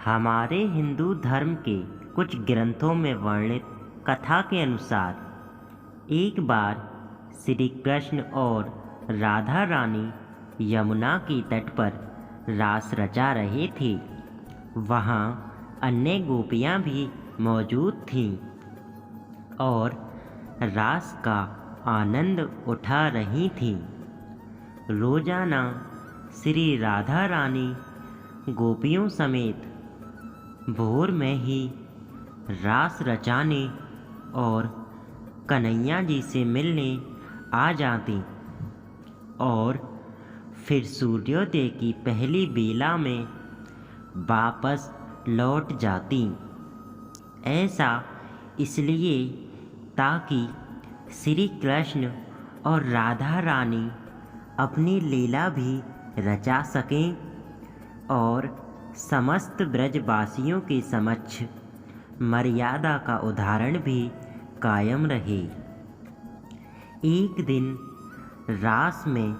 हमारे हिंदू धर्म के कुछ ग्रंथों में वर्णित कथा के अनुसार एक बार श्री कृष्ण और राधा रानी यमुना की तट पर रास रचा रहे थे। वहाँ अन्य गोपियाँ भी मौजूद थीं और रास का आनंद उठा रही थीं। रोजाना श्री राधा रानी गोपियों समेत भोर में ही रास रचाने और कन्हैया जी से मिलने आ जाती और फिर सूर्योदय की पहली बेला में वापस लौट जाती। ऐसा इसलिए ताकि श्री कृष्ण और राधा रानी अपनी लीला भी रचा सकें और समस्त ब्रजवासियों के समक्ष मर्यादा का उदाहरण भी कायम रहे। एक दिन रास में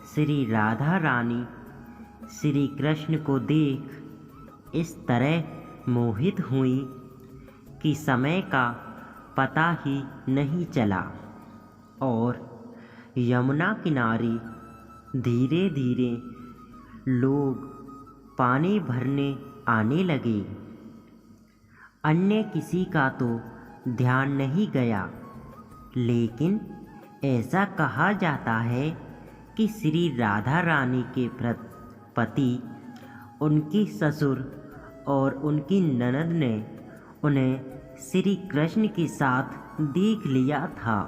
श्री राधा रानी श्री कृष्ण को देख इस तरह मोहित हुई कि समय का पता ही नहीं चला और यमुना किनारे धीरे धीरे लोग पानी भरने आने लगे। अन्य किसी का तो ध्यान नहीं गया, लेकिन ऐसा कहा जाता है कि श्री राधा रानी के पति उनकी ससुर और उनकी ननद ने उन्हें श्री कृष्ण के साथ देख लिया था।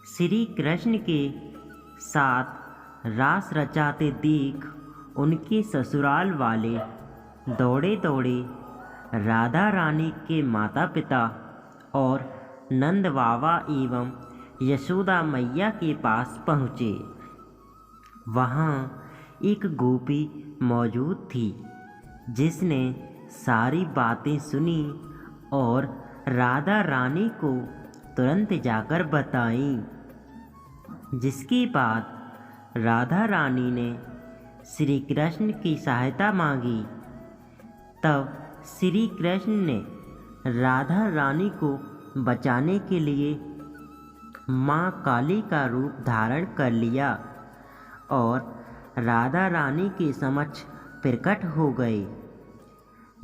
श्री कृष्ण के साथ रास रचाते देख उनके ससुराल वाले दौड़े दौड़े राधा रानी के माता पिता और नंद बाबा एवं यशोदा मैया के पास पहुँचे। वहाँ एक गोपी मौजूद थी जिसने सारी बातें सुनी और राधा रानी को तुरंत जाकर बताई। जिसके बाद राधा रानी ने श्री कृष्ण की सहायता मांगी। तब श्री कृष्ण ने राधा रानी को बचाने के लिए माँ काली का रूप धारण कर लिया और राधा रानी के समक्ष प्रकट हो गए।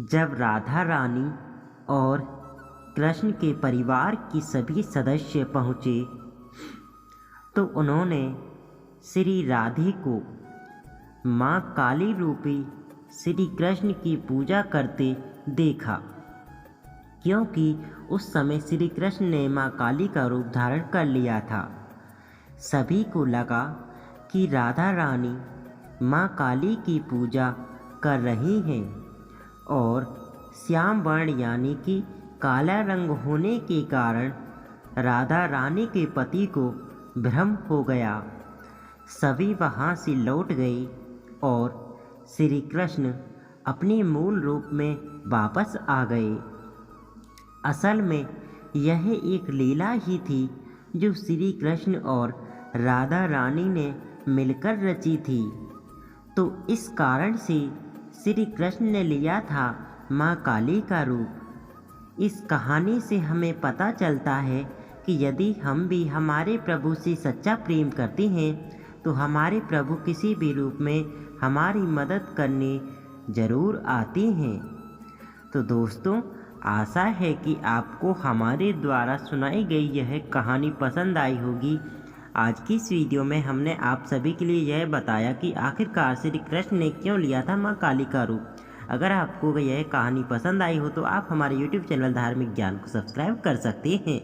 जब राधा रानी और कृष्ण के परिवार के सभी सदस्य पहुँचे तो उन्होंने श्री राधे को माँ काली रूपी श्री कृष्ण की पूजा करते देखा, क्योंकि उस समय श्री कृष्ण ने माँ काली का रूप धारण कर लिया था। सभी को लगा कि राधा रानी माँ काली की पूजा कर रही हैं और श्याम वर्ण यानी कि काला रंग होने के कारण राधा रानी के पति को भ्रम हो गया। सभी वहाँ से लौट गए और श्री कृष्ण अपने मूल रूप में वापस आ गए। असल में यह एक लीला ही थी जो श्री कृष्ण और राधा रानी ने मिलकर रची थी। तो इस कारण से श्री कृष्ण ने लिया था माँ काली का रूप। इस कहानी से हमें पता चलता है कि यदि हम भी हमारे प्रभु से सच्चा प्रेम करते हैं तो हमारे प्रभु किसी भी रूप में हमारी मदद करने ज़रूर आते हैं। तो दोस्तों, आशा है कि आपको हमारे द्वारा सुनाई गई यह कहानी पसंद आई होगी। आज की इस वीडियो में हमने आप सभी के लिए यह बताया कि आखिरकार श्री कृष्ण ने क्यों लिया था माँ काली का रूप। अगर आपको यह कहानी पसंद आई हो तो आप हमारे YouTube चैनल धार्मिक ज्ञान को सब्सक्राइब कर सकते हैं।